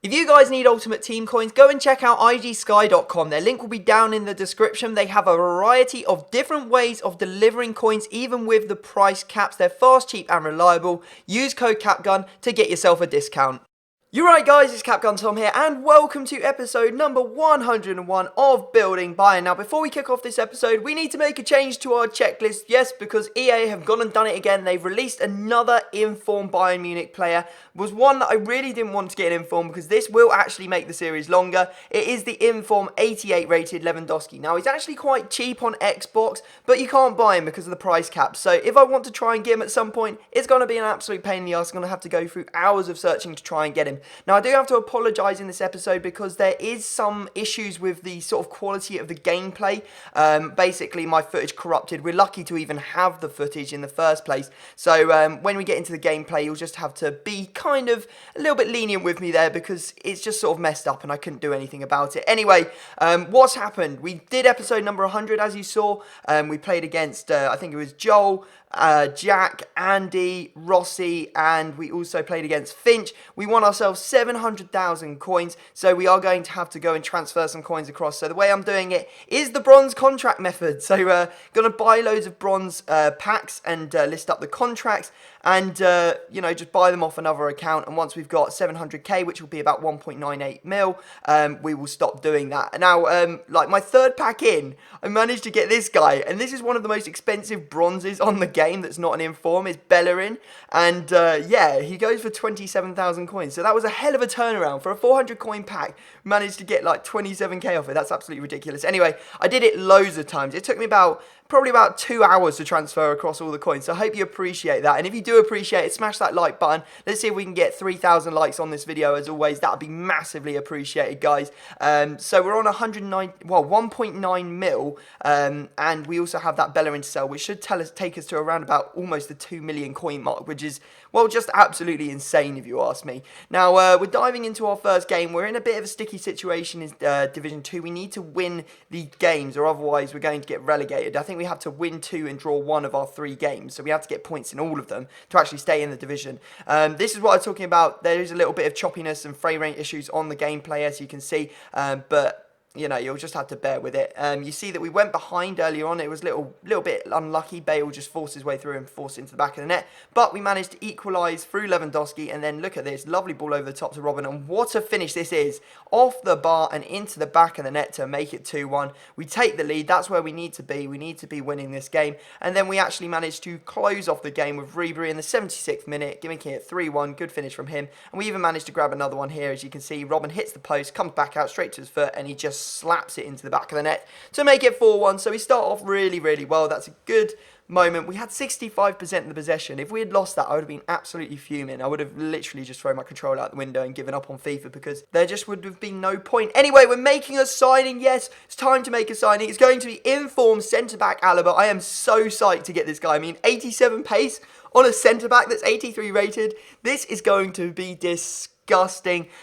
If you guys need Ultimate Team coins, go and check out igsky.com. Their link will be down in the description. They have a variety of different ways of delivering coins, even with the price caps. They're fast, cheap, and reliable. Use code CAPGUN to get yourself a discount. You're right guys, it's Capgun Tom here, and welcome to episode number 101 of Building Bayern. Now before we kick off this episode, we need to make a change to our checklist. Yes, because EA have gone and done it again. They've released another informed Bayern Munich player. It was one that I really didn't want to get informed because this will actually make the series longer. It is the informed 88 rated Lewandowski. Now he's actually quite cheap on Xbox, but you can't buy him because of the price cap. So if I want to try and get him at some point, it's going to be an absolute pain in the ass. I'm going to have to go through hours of searching to try and get him. Now, I do have to apologise in this episode because there is some issues with the sort of quality of the gameplay. Basically, my footage corrupted. We're lucky to even have the footage in the first place. So when we get into the gameplay, you'll just have to be kind of a little bit lenient with me there because it's just sort of messed up and I couldn't do anything about it. Anyway, what's happened? We did episode number 100, as you saw. We played against, I think it was Joel, Jack, Andy, Rossi, and we also played against Finch. We won ourselves 700,000 coins, so we are going to have to go and transfer some coins across. So the way I'm doing it is the bronze contract method. So going to buy loads of bronze packs and list up the contracts and, you know, just buy them off another account. And once we've got 700k, which will be about 1.98 mil, we will stop doing that. Now, like my third pack in, I managed to get this guy, and this is one of the most expensive bronzes on the game that's not an inform. Is Bellerin, and yeah, he goes for 27,000 coins. So that was a hell of a turnaround for a 400 coin pack. Managed to get like 27k off it. That's absolutely ridiculous. Anyway, I did it loads of times. It took me probably about 2 hours to transfer across all the coins. So I hope you appreciate that. And if you do appreciate it, smash that like button. Let's see if we can get 3,000 likes on this video. As always, that would be massively appreciated, guys. So we're on 1.9 mil, and we also have that Bellerin to sell, which should take us to around about almost the 2 million coin mark, which is, well, just absolutely insane if you ask me. Now, we're diving into our first game. We're in a bit of a sticky situation in Division 2. We need to win the games, or otherwise we're going to get relegated. I think we have to win 2 and draw 1 of our 3 games, so we have to get points in all of them to actually stay in the division. This is what I'm talking about. There is a little bit of choppiness and frame rate issues on the gameplay, as you can see, but you know, you'll just have to bear with it. You see that we went behind earlier on. It was a little bit unlucky. Bale just forced his way through and forced it into the back of the net. But we managed to equalise through Lewandowski. And then look at this. Lovely ball over the top to Robin. And what a finish this is. Off the bar and into the back of the net to make it 2-1. We take the lead. That's where we need to be. We need to be winning this game. And then we actually managed to close off the game with Ribery in the 76th minute, making it 3-1. Good finish from him. And we even managed to grab another one here. As you can see, Robin hits the post, comes back out straight to his foot, and he just slaps it into the back of the net to make it 4-1. So we start off really, really well. That's a good moment. We had 65% of the possession. If we had lost that, I would have been absolutely fuming. I would have literally just thrown my controller out the window and given up on FIFA because there just would have been no point. Anyway, we're making a signing. Yes, it's time to make a signing. It's going to be informed centre-back Alaba. I am so psyched to get this guy. I mean, 87 pace on a centre-back that's 83 rated. This is going to be disgusting.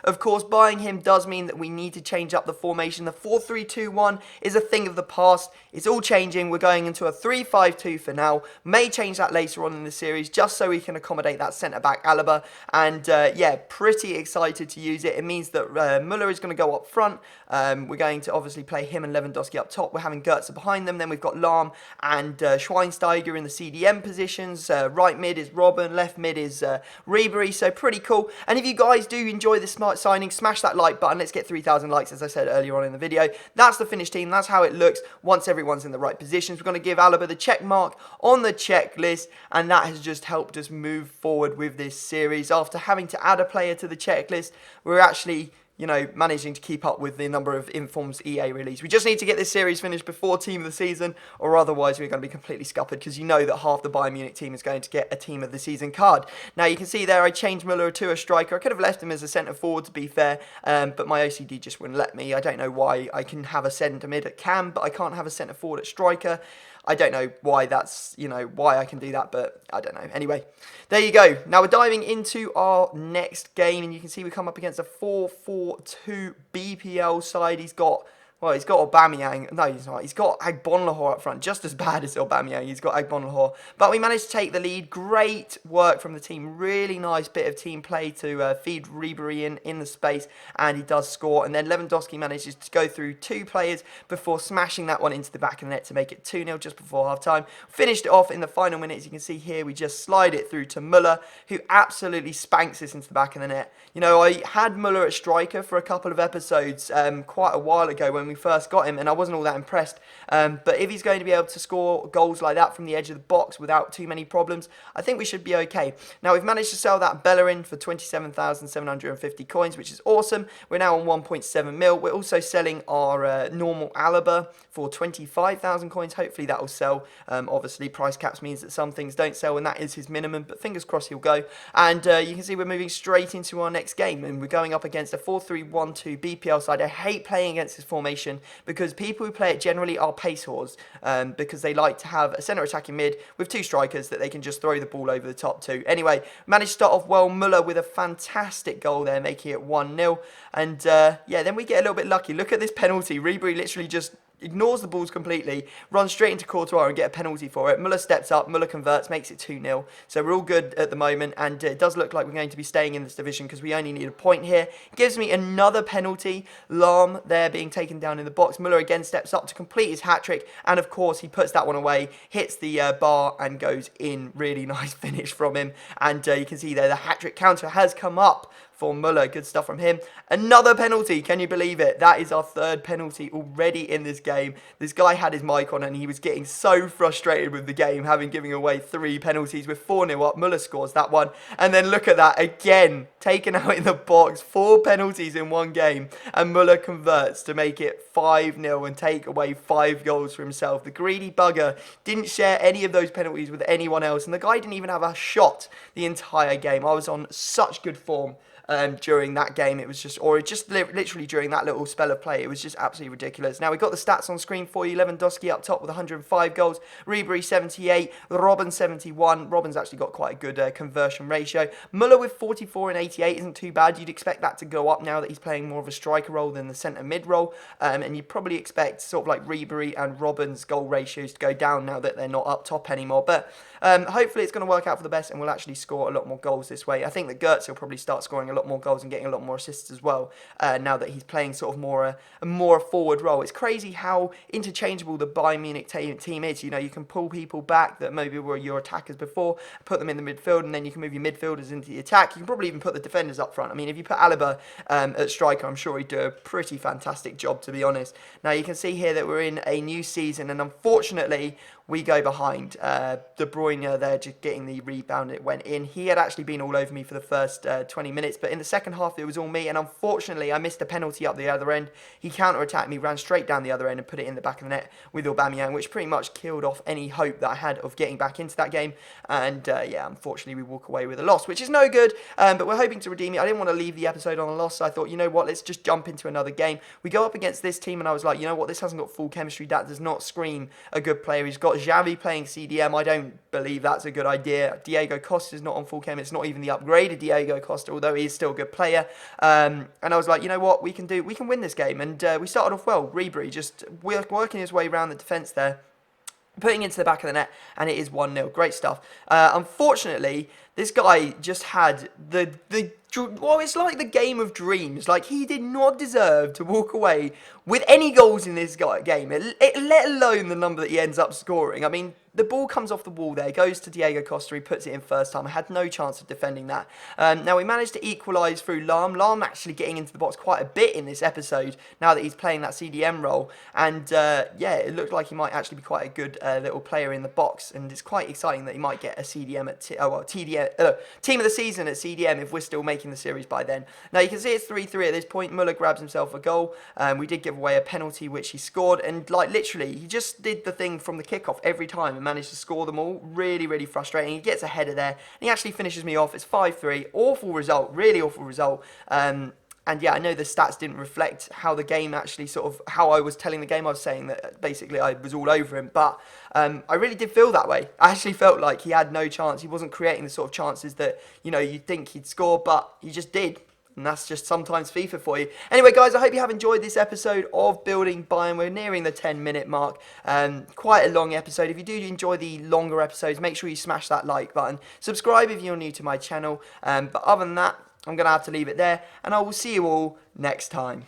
Of course, buying him does mean that we need to change up the formation. The 4-3-2-1 is a thing of the past. It's all changing. We're going into a 3-5-2 for now. May change that later on in the series just so we can accommodate that centre-back Alaba. And yeah, pretty excited to use it. It means that Müller is going to go up front. We're going to obviously play him and Lewandowski up top. We're having Goetze behind them. Then we've got Lahm and Schweinsteiger in the CDM positions. Right mid is Robben. Left mid is Ribery. So pretty cool. And if you guys do enjoy this smart signing, smash that like button. Let's get 3,000 likes, as I said earlier on in the video. That's the finished team. That's how it looks once everyone's in the right positions. We're going to give Alaba the check mark on the checklist, and that has just helped us move forward with this series. After having to add a player to the checklist, we're actually, you know, managing to keep up with the number of informs EA release. We just need to get this series finished before Team of the Season, or otherwise we're going to be completely scuppered, because you know that half the Bayern Munich team is going to get a Team of the Season card. Now you can see there I changed Müller to a striker. I could have left him as a centre forward, to be fair, but my OCD just wouldn't let me. I don't know why. I can have a centre mid at cam, but I can't have a centre forward at striker. I don't know why that's, you know, why I can do that, but I don't know. Anyway, there you go. Now we're diving into our next game, and you can see we come up against a 4-4-2 BPL side. He's got Well, he's got Aubameyang. No, he's not. He's got Agbonlahor up front, just as bad as Aubameyang. He's got Agbonlahor. But we managed to take the lead. Great work from the team. Really nice bit of team play to feed Ribery in the space, and he does score. And then Lewandowski manages to go through two players before smashing that one into the back of the net to make it 2-0 just before half-time. Finished it off in the final minutes. You can see here we just slide it through to Muller, who absolutely spanks this into the back of the net. You know, I had Muller at striker for a couple of episodes quite a while ago when we first got him, and I wasn't all that impressed. But if he's going to be able to score goals like that from the edge of the box without too many problems, I think we should be okay. Now, we've managed to sell that Bellerin for 27,750 coins, which is awesome. We're now on 1.7 mil. We're also selling our normal Alaba for 25,000 coins. Hopefully that will sell. Obviously, price caps means that some things don't sell, and that is his minimum, but fingers crossed he'll go. And you can see we're moving straight into our next game, and we're going up against a 4-3-1-2 BPL side. I hate playing against this formation because people who play it generally are pace whores, because they like to have a centre attacking mid with two strikers that they can just throw the ball over the top to. Anyway, managed to start off well. Muller with a fantastic goal there, making it 1-0. And yeah, then we get a little bit lucky. Look at this penalty. Ribery literally just ignores the balls completely, runs straight into Courtois and get a penalty for it. Muller steps up, Muller converts, makes it 2-0. So we're all good at the moment, and it does look like we're going to be staying in this division because we only need a point here. Gives me another penalty. Lahm there being taken down in the box. Muller again steps up to complete his hat-trick, and of course he puts that one away, hits the bar and goes in. Really nice finish from him, and you can see there the hat-trick counter has come up for Muller. Good stuff from him. Another penalty. Can you believe it? That is our third penalty already in this game. This guy had his mic on and he was getting so frustrated with the game, having given away 3 penalties with 4-0 up. Muller scores that one. And then look at that again. Taken out in the box. 4 penalties in one game. And Muller converts to make it 5-0 and take away 5 goals for himself. The greedy bugger didn't share any of those penalties with anyone else. And the guy didn't even have a shot the entire game. I was on such good form during that game. It was just, or just literally during that little spell of play, it was just absolutely ridiculous. Now, we've got the stats on screen for you. Lewandowski up top with 105 goals, Ribery 78, Robben 71. Robben's actually got quite a good conversion ratio. Muller with 44 and 88 isn't too bad. You'd expect that to go up now that he's playing more of a striker role than the centre mid role, and you'd probably expect sort of like Ribery and Robben's goal ratios to go down now that they're not up top anymore. But hopefully it's going to work out for the best and we'll actually score a lot more goals this way. I think that Gertz will probably start scoring a lot more goals and getting a lot more assists as well, now that he's playing sort of a more forward role. It's crazy how interchangeable the Bayern Munich team is. You know, you can pull people back that maybe were your attackers before, put them in the midfield, and then you can move your midfielders into the attack. You can probably even put the defenders up front. I mean, if you put Alaba at striker, I'm sure he'd do a pretty fantastic job, to be honest. Now, you can see here that we're in a new season, and unfortunately, we go behind. De Bruyne there just getting the rebound, it went in. He had actually been all over me for the first 20 minutes, but in the second half it was all me, and unfortunately I missed a penalty up the other end. He counter-attacked me, ran straight down the other end and put it in the back of the net with Aubameyang, which pretty much killed off any hope that I had of getting back into that game. And yeah, unfortunately we walk away with a loss, which is no good, but we're hoping to redeem it. I didn't want to leave the episode on a loss, so I thought, you know what, let's just jump into another game. We go up against this team and I was like, you know what, this hasn't got full chemistry. That does not scream a good player. He's got Xavi playing CDM. I don't believe that's a good idea. Diego Costa's not on full chem. It's not even the upgraded Diego Costa, although he is still a good player. And I was like, you know what, we can win this game. And we started off well. Ribery just working his way around the defence there, putting into the back of the net, and it is 1-0. Great stuff. Unfortunately, this guy just had well, it's like the game of dreams. Like, he did not deserve to walk away with any goals in this game, let alone the number that he ends up scoring. I mean, the ball comes off the wall there, goes to Diego Costa, he puts it in first time. I had no chance of defending that. Now, we managed to equalise through Lahm. Lahm actually getting into the box quite a bit in this episode, now that he's playing that CDM role. And, yeah, it looked like he might actually be quite a good little player in the box. And it's quite exciting that he might get a CDM at Team of the Season at CDM if we're still making the series by then. Now, you can see it's 3-3 at this point. Muller grabs himself a goal. We did give away a penalty, which he scored. And, like, literally, he just did the thing from the kickoff every time and managed to score them all. Really, really frustrating. He gets a header there, and he actually finishes me off. It's 5-3. Awful result. Really awful result. And yeah, I know the stats didn't reflect how the game actually sort of, how I was telling the game. I was saying that basically I was all over him, but I really did feel that way. I actually felt like he had no chance. He wasn't creating the sort of chances that, you know, you'd think he'd score, but he just did. And that's just sometimes FIFA for you. Anyway, guys, I hope you have enjoyed this episode of Building Bayern. We're nearing the 10-minute mark. Quite a long episode. If you do enjoy the longer episodes, make sure you smash that like button. Subscribe if you're new to my channel. But other than that, I'm going to have to leave it there. And I will see you all next time.